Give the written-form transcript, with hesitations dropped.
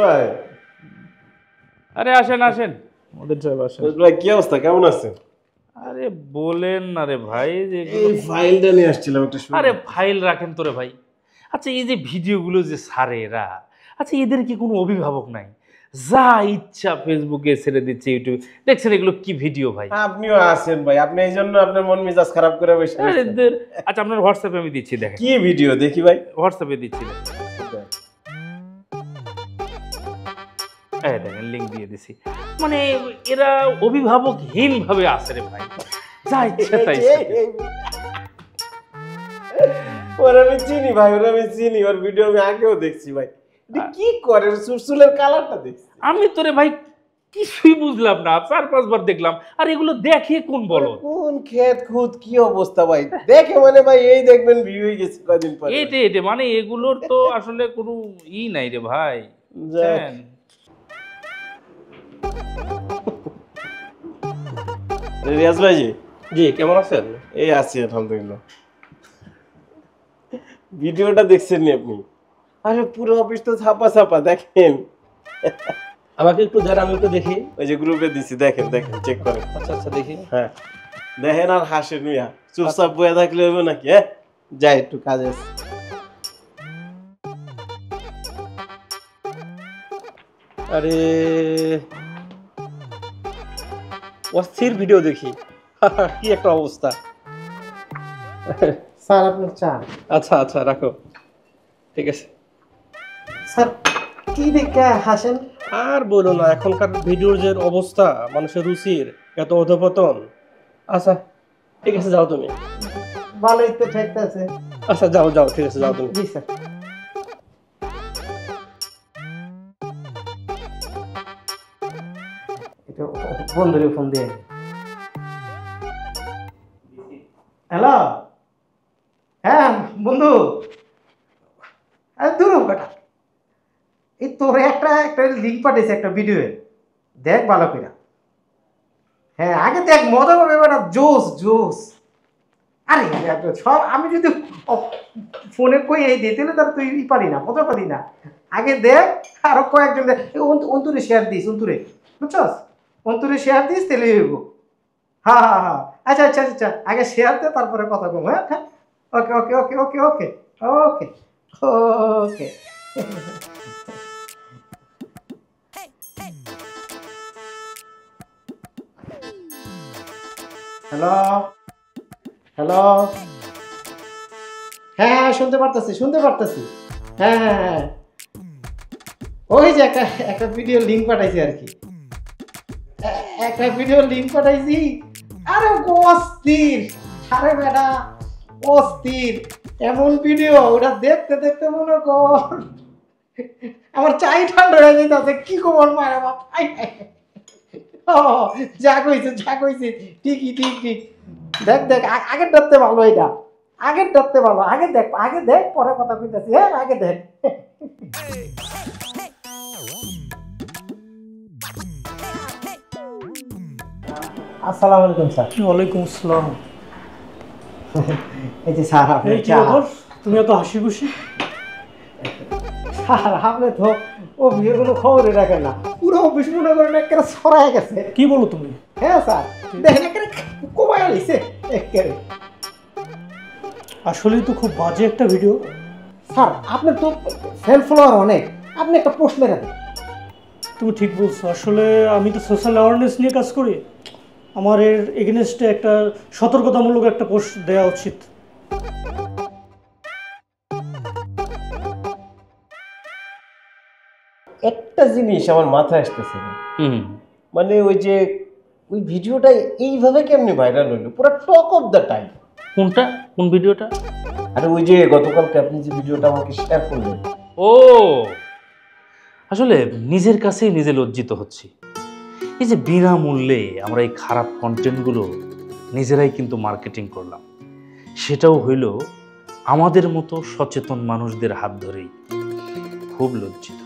ভাই, আরে আসেন আসেন মদিন সাহেব আসেন। ভাই কি অবস্থা, কেমন আছেন? আরে বলেন না রে ভাই যে এই ফাইলটা নিয়ে আসছিলাম একটা। আরে ফাইল রাখেন তো রে ভাই। আচ্ছা এই যে ভিডিওগুলো যে ছাড়ে এরা, আচ্ছা এদের কি কোনো অভিভাবক নাই? যা ইচ্ছা ফেসবুকে ছেড়ে দিচ্ছে, ইউটিউবে দেখছেন এগুলো কি ভিডিও ভাই। আপনিও আছেন ভাই, আপনি এই জন্য আপনার মন মেজাজ খারাপ করে বসে আরে আছেন। এদের আচ্ছা আপনার হোয়াটসঅ্যাপে আমি দিচ্ছি দেখেন। কি ভিডিও দেখি ভাই? হোয়াটসঅ্যাপে দিচ্ছি দেখেন। এই দেখেন লিংক দিয়ে দিছি। মানে এরা অভিভাবকহীন ভাবে আছে রে ভাই, যা ইচ্ছা তাই ওর আমি চিনি ভাই, ওর আমি চিনি, ওর ভিডিও আমি আগেও দেখছি ভাই। কি করে চুলের কালারটা দেখছি আমি তোরে ভাই কিছুই বুঝলাম না, 4-5 বার দেখলাম। আর এগুলো দেখে কোন বলো, কোন খেত খুদ কি অবস্থা ভাই, দেখে মানে ভাই এই দেখবেন ভিউ হয়ে গেছে কদিন পরে। এটে মানে এগুলোর তো আসলে কোনো নাই রে ভাই। রিয়াজ ভাই জি, জি কেমন আছেন? এই আছি আলহামদুলিল্লাহ। ভিডিওটা দেখছেন নি আপনি? আরে পুরো অফিস তো ছাপা ছাপা, দেখেন। আমাকে একটু দেন, আমি একটু দেখি। ওই যে গ্রুপে দিছি, দেখেন দেখেন, চেক করেন। আচ্ছা আচ্ছা দেখি। হ্যাঁ দেখেন আর হাসেন মিয়া, চুপচাপ বয়ে থাকলে হবে নাকি? হ্যাঁ যাই একটু কাজে আছে। আরে অস্থির ভিডিও দেখি। কি একটা অবস্থা। স্যার আপনার চা। আচ্ছা আচ্ছা রাখো, ঠিক আছে। স্যার কি দেখে হাসেন? আর বলো না, এখনকার ভিডিওর যে অবস্থা, মানুষের রুচির এত অধপতন। আচ্ছা ঠিক আছে, যাও তুমি। ভালোই তো ঠেকতেছে। আচ্ছা যাও যাও, ঠিক আছে যাও তুমি। জি স্যার। এটা বন্ধুরে ফোন দিয়ে। হ্যালো, হ্যাঁ বন্ধু, দূর কাটা। এই তোর একটা লিঙ্ক পাঠিয়েছে একটা ভিডিও, দেখ ভালো করে। হ্যাঁ আগে দেখ, মজা পাবে বেটা, জোস জোস। আরে সব আমি যদি ফোনে কই এই দিতে তার তুই পারি না, মজা পারি না। আগে দেখ, আরো কয়েকজন দেখ। অন্তরে শেয়ার দিস, অন্তরে বুঝছস, অন্তরে শেয়ার দিস তাহলে হইব। হ্যাঁ হ্যাঁ হ্যাঁ, আচ্ছা আচ্ছা আচ্ছা, আগে শেয়ার দে তারপরে কথা কম। হ্যাঁ হ্যাঁ, ওকে ওকে ওকে ওকে ওকে ওকে ওকে। হ্যালো হ্যালো, হ্যাঁ হ্যাঁ শুনতে পারতেছি শুনতে পারতেছি। হ্যাঁ হ্যাঁ হ্যাঁ, ওই যে একটা ভিডিও লিঙ্ক পাঠাইছি আর কি, একটা ভিডিও লিঙ্ক পাঠাইছি। আরে অস্থির, আরে বেটা অস্থির, এমন ভিডিও ওটা দেখতে দেখতে মনে কর আমার চাই ঠান্ডা হয়ে যেতেছে। কি খবর মায়ের বাপ? যা কইছে ঠিকই, ঠিক ঠিক। দেখ দেখ, আগের ডাকতে ভালো, এটা আগের ডাকতে ভালো। আগে দেখ পরে কথা কইতেছি। হ্যাঁ আগে দেখ। আসসালামু আলাইকুম স্যার। ওয়ালাইকুম আসসালাম। এই যে স্যার আপনি কি খবর? তুমি এত হাসি খুশি? স্যার আপনি তো ও বিয়েগুলো খবরই রাখেন না, পুরো অফিস মনে করেন একেবারে ছড়ায় গেছে। কি বলো তুমি? হ্যাঁ স্যার, দেখেন একেবারে কমায় আইছে একেবারে। আসলেই তো খুব বাজে একটা ভিডিও। স্যার আপনার তো ফ্যান ফলোয়ার অনেক, আপনি একটা পোস্ট মেরে দেন। তুমি ঠিক বলছো, আসলে আমি তো সোশ্যাল অ্যাওয়ারনেস নিয়ে কাজ করি। আমার এর এগেনস্টে একটা সতর্কতামূলক একটা পোস্ট দেওয়া উচিত। একটা জিনিস আমার মাথায় আসতেছে না, মানে ওই যে ওই ভিডিওটা এইভাবে কেমনি ভাইরাল হলো, পুরো টক অফ দ্য টাইম। কোনটা, কোন ভিডিওটা? আরে ওই যে গতকালকে আপনি যে ভিডিওটা আমাকে শেয়ার করলেন। ও আসলে নিজের কাছেই নিজে লজ্জিত হচ্ছি। এই যে বিনামূল্যে আমরা এই খারাপ কন্টেন্টগুলো নিজেরাই কিন্তু মার্কেটিং করলাম, সেটাও হইল আমাদের মতো সচেতন মানুষদের হাত ধরেই। খুব লজ্জিত।